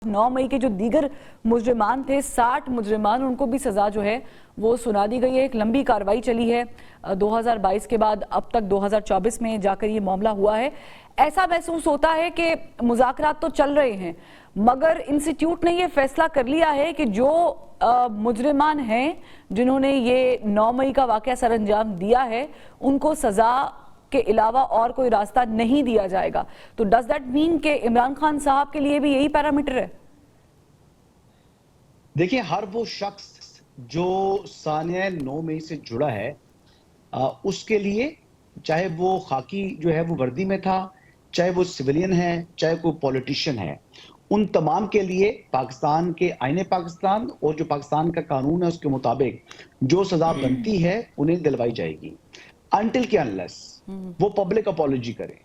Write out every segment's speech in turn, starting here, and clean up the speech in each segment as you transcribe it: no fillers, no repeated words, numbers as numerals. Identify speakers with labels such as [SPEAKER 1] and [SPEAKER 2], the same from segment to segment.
[SPEAKER 1] 9 मई के जो दीगर मुजरिमान थे 60 मुजरिमान उनको भी सजा जो है वो सुना दी गई है। एक लंबी कार्रवाई चली है 2022 के बाद अब तक 2024 में जाकर ये मामला हुआ है। ऐसा महसूस होता है कि मुज़ाकरात तो चल रहे हैं मगर इंस्टीट्यूट ने ये फैसला कर लिया है कि जो मुजरिमान हैं जिन्होंने ये 9 मई का वाक़या सर अंजाम दिया है उनको सजा के अलावा और कोई रास्ता नहीं दिया जाएगा। तो डज दैट मीन कि इमरान खान साहब के लिए भी यही पैरामीटर है?
[SPEAKER 2] देखिए, हर वो शख्स जो सानिया 9 मई से जुड़ा है उसके लिए, चाहे वो खाकी जो है वो वर्दी में था, चाहे वो सिविलियन है, चाहे कोई पॉलिटिशियन है, उन तमाम के लिए पाकिस्तान के आईने पाकिस्तान और जो पाकिस्तान का कानून है उसके मुताबिक जो सजा बनती है उन्हें दिलवाई जाएगी, अनटिल के अनलेस वो पब्लिक अपॉलॉजी करें,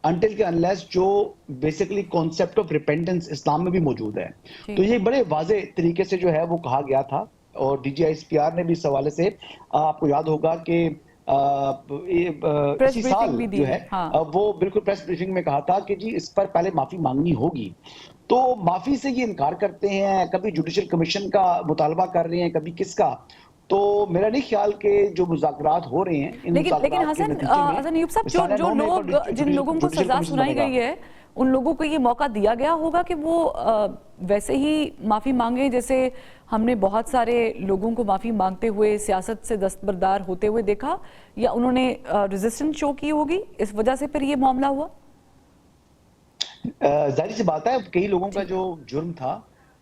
[SPEAKER 2] अनटिल के अनलेस जो बेसिकली कॉन्सेप्ट ऑफ रिपेंटेंस इस्लाम में भी मौजूद है। तो ये बड़े वाजे तरीके से जो है वो कहा गया था और DGISPR ने भी इस हवाले से आपको याद होगा कि इसी साल जो है वो बिल्कुल प्रेस ब्रीफिंग में कहा था कि जी इस पर पहले माफी मांगनी होगी। तो माफी से ये इनकार करते हैं, कभी जुडिशल कमीशन का मुतालबा कर रहे हैं, कभी किसका। तो मेरा नहीं ख्याल कि जो मुज़ाकरात हो रहे हैं
[SPEAKER 1] लेकिन हसन अयूब साहब जो लोग जिन लोगों को सजा सुनाई गई है उन लोगों को ये मौका दिया गया होगा कि वो वैसे ही माफी मांगे जैसे हमने बहुत सारे लोगों को माफी मांगते हुए सियासत से दस्तबरदार होते हुए देखा, या उन्होंने रेजिस्टेंस शो की होगी इस वजह से फिर ये मामला हुआ?
[SPEAKER 2] जाहिर सी बात है कई लोगों का जो जुर्म था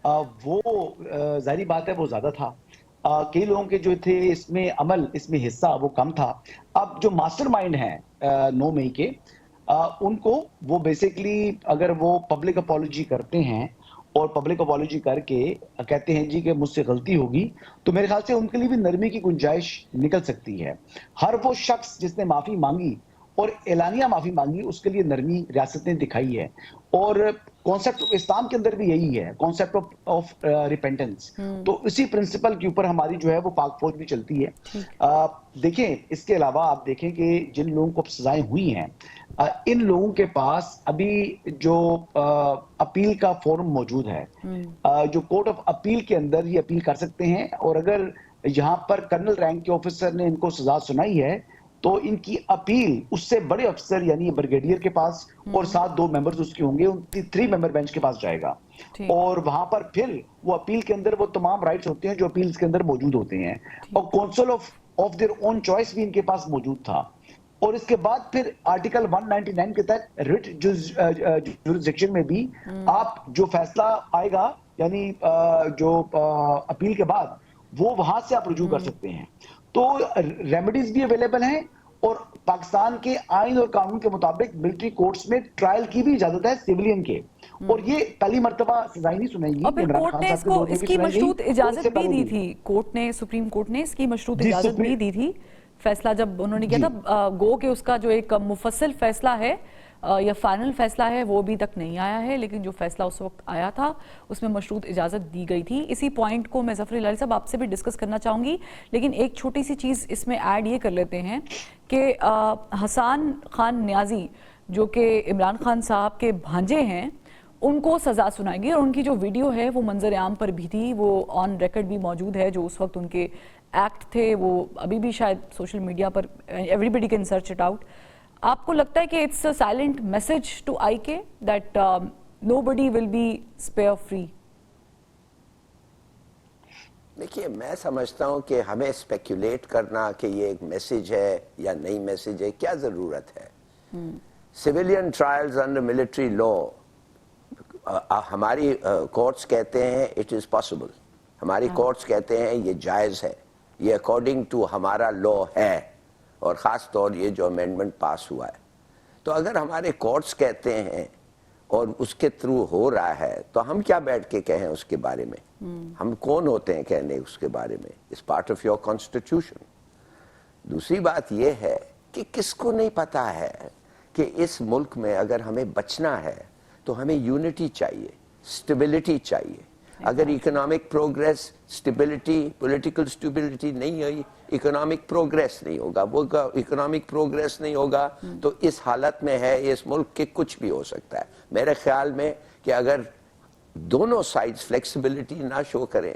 [SPEAKER 2] वो जाहिर बात है वो ज्यादा था, कई लोगों के जो थे इसमें अमल, इसमें हिस्सा वो कम था। अब जो मास्टरमाइंड हैं 9 मई के उनको वो बेसिकली अगर वो पब्लिक अपॉलॉजी करते हैं और पब्लिक अपॉलॉजी करके कहते हैं जी कि मुझसे गलती होगी, तो मेरे ख्याल से उनके लिए भी नरमी की गुंजाइश निकल सकती है। हर वो शख्स जिसने माफी मांगी और एलानिया माफी मांगी उसके लिए नरमी रियासत ने दिखाई है और कॉन्सेप्ट इस्लाम के अंदर भी यही है, कॉन्सेप्ट ऑफ रिपेंटेंस। तो इसी प्रिंसिपल के ऊपर हमारी जो है वो पाक फौज भी चलती है। देखें, इसके अलावा आप देखें कि जिन लोगों को सजाएं हुई हैं इन लोगों के पास अभी जो अपील का फोरम मौजूद है, जो कोर्ट ऑफ अपील के अंदर ये अपील कर सकते हैं और अगर यहाँ पर कर्नल रैंक के ऑफिसर ने इनको सजा सुनाई है तो इनकी अपील उससे बड़े अफसर यानी ब्रिगेडियर के पास और साथ 2 मेंबर्स उसके होंगे, 3 मेंबर बेंच के पास जाएगा और वहां पर फिर वो अपील के अंदर वो तमाम राइट्स होते हैं जो अपील्स के अंदर मौजूद होते हैं और council of their own choice भी इनके पास मौजूद था। और इसके बाद फिर आर्टिकल 199 के तहत रिट जुरिसडिक्शन में भी आप जो फैसला आएगा यानी जो अपील के बाद वो वहां से आप रुजू कर सकते हैं। तो रेमेडीज भी अवेलेबल हैं और पाकिस्तान के आइन और कानून के मुताबिक मिलिट्री कोर्ट्स में ट्रायल की भी इजाजत है सिविलियन के, और ये पहली मर्तबा सजाएं नहीं सुनाएगी।
[SPEAKER 1] कोर्ट ने इसको इसकी मशरूत इजाजत भी दी थी, कोर्ट ने, सुप्रीम कोर्ट ने इसकी मशरूत इजाजत भी दी थी। फैसला जब उन्होंने किया था गो के उसका जो एक मुफस्सल फैसला है या फाइनल फैसला है वो अभी तक नहीं आया है, लेकिन जो फैसला उस वक्त आया था उसमें मशरूत इजाज़त दी गई थी। इसी पॉइंट को मैं ज़फ़र इलाही साहब आपसे भी डिस्कस करना चाहूँगी, लेकिन एक छोटी सी चीज़ इसमें ऐड ये कर लेते हैं कि हसन खान न्याजी जो कि इमरान खान साहब के भांजे हैं उनको सज़ा सुनाएगी और उनकी जो वीडियो है वो मंजर आम पर भी थी, वो ऑन रिकॉर्ड भी मौजूद है। जो उस वक्त उनके एक्ट थे वो अभी भी शायद सोशल मीडिया पर everybody can search it out. आपको लगता है कि it's a silent message to IK that nobody will be spare free?
[SPEAKER 3] देखिए, मैं समझता हूं कि हमें स्पेक्युलेट करना कि ये एक मैसेज है या नई मैसेज है, क्या जरूरत है? Civilian trials under military law, हमारी कोर्ट्स कहते हैं इट इज पॉसिबल, हमारी कोर्ट्स कहते हैं ये जायज है, ये अकॉर्डिंग टू हमारा लॉ है, और ख़ास तौर ये जो अमेंडमेंट पास हुआ है। तो अगर हमारे कोर्ट्स कहते हैं और उसके थ्रू हो रहा है तो हम क्या बैठ के कहें उसके बारे में? हम कौन होते हैं कहने उसके बारे में? It's part of your constitution. दूसरी बात यह है कि किसको नहीं पता है कि इस मुल्क में अगर हमें बचना है तो हमें यूनिटी चाहिए, स्टेबिलिटी चाहिए। अगर economic progress, stability, political stability नहीं हुई, इकोनॉमिक प्रोग्रेस नहीं होगा। वो इकोनॉमिक प्रोग्रेस नहीं होगा तो इस हालत में है इस मुल्क के कुछ भी हो सकता है। मेरे ख्याल में कि अगर دونوں سائڈز فلیکسیبلٹی نہ شو کریں.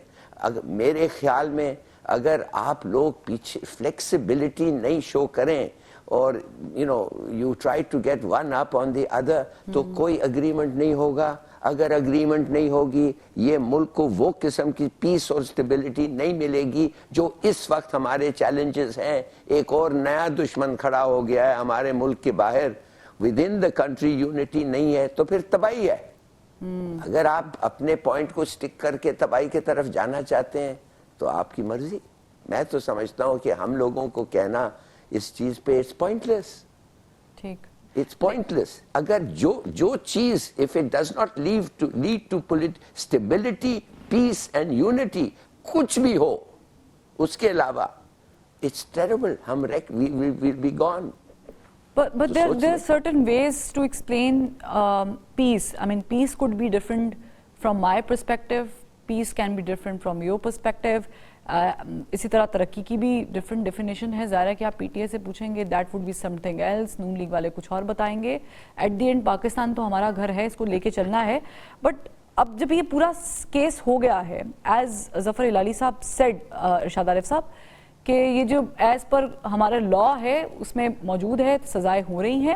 [SPEAKER 3] میرے خیال میں اگر آپ لوگ پیچھے فلیکسیبلٹی نہیں شو کریں اور you try to get one up on the other, تو کوئی اگریمنٹ نہیں ہوگا. اگر اگریمنٹ نہیں ہوگی, یہ ملک کو وہ قسم کی پیس اور اسٹیبلٹی نہیں ملے گی جو اس وقت ہمارے چیلنجز ہیں. ایک اور نیا دشمن کھڑا ہو گیا ہے ہمارے ملک کے باہر. With in the country unity نہیں ہے تو پھر تباہی ہے. اگر آپ اپنے پوائنٹ کو سٹک کر کے تباہی کی طرف جانا چاہتے ہیں تو آپ کی مرضی. میں تو سمجھتا ہوں کہ ہم لوگوں کو کہنا اس چیز پہ اٹس پوائنٹ لیس.
[SPEAKER 1] ٹھیک,
[SPEAKER 3] اٹس پوائنٹ لیس. اگر جو چیز if it does not lead to stability, peace and unity, کچھ بھی ہو اس کے علاوہ اٹس ٹیریبل. ہم will be gone.
[SPEAKER 1] But there are certain ways to explain peace. I mean, peace could be different from my perspective. Peace can be different from your perspective. اسی طرح ترقی کی بھی ڈفرینٹ ڈیفینیشن ہے. ظاہر ہے کہ آپ پی ٹی آئی سے پوچھیں گے that would be something else, Noon League والے کچھ اور بتائیں گے. ایٹ دی اینڈ پاکستان تو ہمارا گھر ہے, اس کو لے کے چلنا ہے. بٹ اب جب یہ پورا کیس ہو گیا ہے, ایز ظفر ہلالی صاحب سیڈ, ارشاد عارف صاحب, کہ یہ جو ایز پر ہمارا لا ہے اس میں موجود ہے, سزائیں ہو رہی ہیں,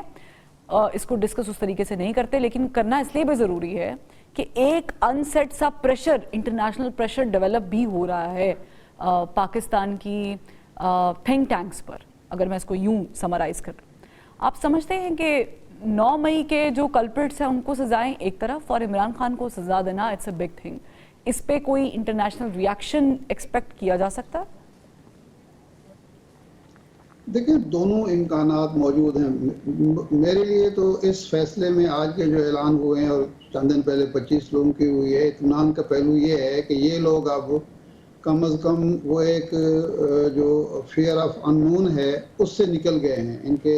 [SPEAKER 1] اس کو ڈسکس اس طریقے سے نہیں کرتے, لیکن کرنا اس لیے بھی ضروری ہے کہ ایک ان سیٹ سا پریشر, انٹرنیشنل پریشر ڈیولپ بھی ہو رہا ہے پاکستان کی تھنک ٹینکس پر, اگر میں اس کو یوں سمرائز کروں. آپ سمجھتے ہیں کہ 9 مئی کے جو کلپریٹس ہیں ان کو سزائیں ایک طرف, اور عمران خان کو سزا دینا اٹس اے بگ تھنگ, اس پہ کوئی انٹرنیشنل ریاکشن ایکسپیکٹ کیا جا سکتا؟
[SPEAKER 4] دیکھیں, دونوں امکانات موجود ہیں. میرے لیے تو اس فیصلے میں آج کے جو اعلان ہوئے ہیں اور چند دن پہلے 25 لوگوں کی ہوئی ہے, اطمینان کا پہلو یہ ہے کہ یہ لوگ اب کم از کم وہ ایک جو فیئر آف اننون ہے اس سے نکل گئے ہیں. ان کے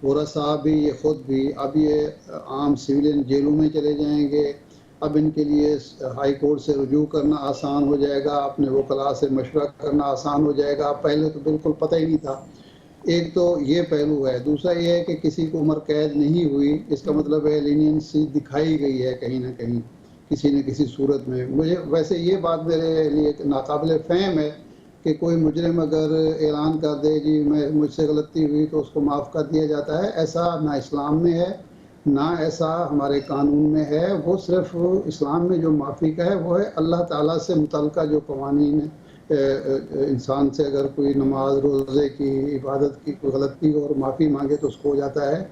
[SPEAKER 4] ورثاء بھی, یہ خود بھی, اب یہ عام سویلین جیلوں میں چلے جائیں گے. اب ان کے لیے ہائی کورٹ سے رجوع کرنا آسان ہو جائے گا, اپنے وکلاء سے مشورہ کرنا آسان ہو جائے گا. پہلے تو بالکل پتہ ہی نہیں تھا. ایک تو یہ پہلو ہے. دوسرا یہ ہے کہ کسی کو عمر قید نہیں ہوئی, اس کا مطلب ہے لینینسی دکھائی گئی ہے کہیں نہ کہیں, کسی نہ کسی صورت میں. مجھے ویسے یہ بات میرے لیے ناقابل فہم ہے کہ کوئی مجرم اگر اعلان کر دے جی مجھ سے غلطی ہوئی تو اس کو معاف کر دیا جاتا ہے. ایسا نہ اسلام میں ہے, نہ ایسا ہمارے قانون میں ہے. وہ صرف اسلام میں جو معافی کا ہے وہ ہے اللہ تعالیٰ سے متعلقہ جو قوانین ہیں. انسان سے اگر کوئی نماز روزے کی عبادت کی کوئی غلطی ہو اور معافی مانگے تو اس کو ہو جاتا ہے.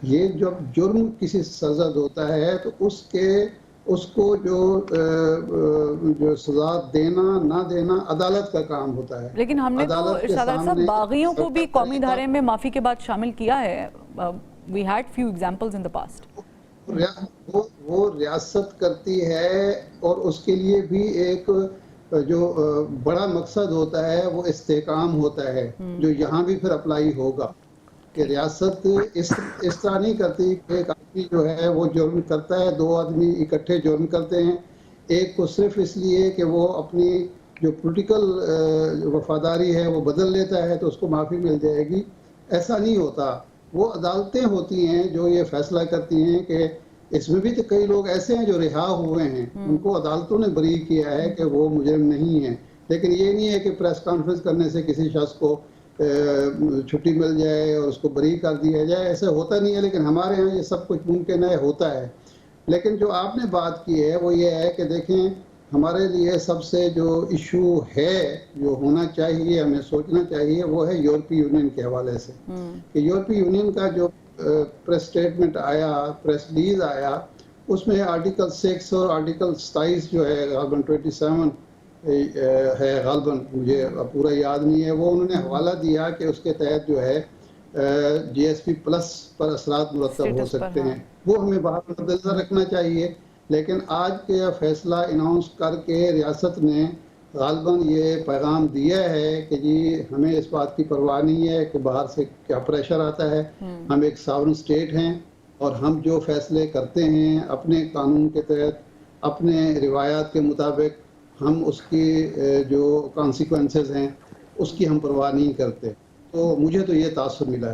[SPEAKER 4] یہ جب جرم کسی سرزد ہوتا ہے تو اس کو جو سزا دینا نہ دینا عدالت کا کام ہوتا ہے.
[SPEAKER 1] لیکن ہم نے تو ارشاد عارف صاحب باغیوں کو بھی قومی دھارے میں معافی کے بعد شامل کیا ہے. We had few examples in the past.
[SPEAKER 4] وہ ریاست کرتی ہے اور اس کے لیے بھی ایک جو بڑا مقصد ہوتا ہے وہ استحکام ہوتا ہے, جو یہاں بھی پھر اپلائی ہوگا. کہ ریاست اس طرح نہیں کرتی کہ ایک آدمی جو ہے وہ جرم کرتا ہے, 2 آدمی اکٹھے جرم کرتے ہیں, ایک کو صرف اس لیے کہ وہ اپنی جو پولیٹیکل وفاداری ہے وہ بدل لیتا ہے تو اس کو معافی مل جائے گی. ایسا نہیں ہوتا. وہ عدالتیں ہوتی ہیں جو یہ فیصلہ کرتی ہیں کہ اس میں بھی تو کئی لوگ ایسے ہیں جو رہا ہوئے ہیں, ان کو عدالتوں نے بری کیا ہے کہ وہ مجرم نہیں ہیں. لیکن یہ نہیں ہے کہ پریس کانفرنس کرنے سے کسی شخص کو چھٹی مل جائے اور اس کو بری کر دیا جائے. ایسا ہوتا نہیں ہے, لیکن ہمارے ہاں یہ سب کچھ ممکن ہے, ہوتا ہے. لیکن جو آپ نے بات کی ہے وہ یہ ہے کہ دیکھیں, ہمارے لیے سب سے جو ایشو ہے جو ہونا چاہیے, ہمیں سوچنا چاہیے, وہ ہے یورپی یونین کے حوالے سے. کہ یورپی یونین کا جو پریس سٹیٹمنٹ آیا, پریس ریلیز آیا, اس میں آرٹیکل 6 اور آرٹیکل 27 جو ہے غالباً 27 ہے, غالباً مجھے پورا یاد نہیں ہے, وہ انہوں نے حوالہ دیا کہ اس کے تحت جو ہے جی ایس پی پلس پر اثرات مرتب ہو سکتے ہیں. وہ ہمیں بہت مد نظر رکھنا چاہیے. لیکن آج کا فیصلہ اناؤنس کر کے ریاست نے غالباً یہ پیغام دیا ہے کہ جی ہمیں اس بات کی پرواہ نہیں ہے کہ باہر سے کیا پریشر آتا ہے. ہم ایک ساورن اسٹیٹ ہیں اور ہم جو فیصلے کرتے ہیں اپنے قانون کے تحت, اپنے روایات کے مطابق, ہم اس کی جو کانسیکوینسز ہیں اس کی ہم پرواہ نہیں کرتے. تو مجھے تو یہ تاثر ملا ہے.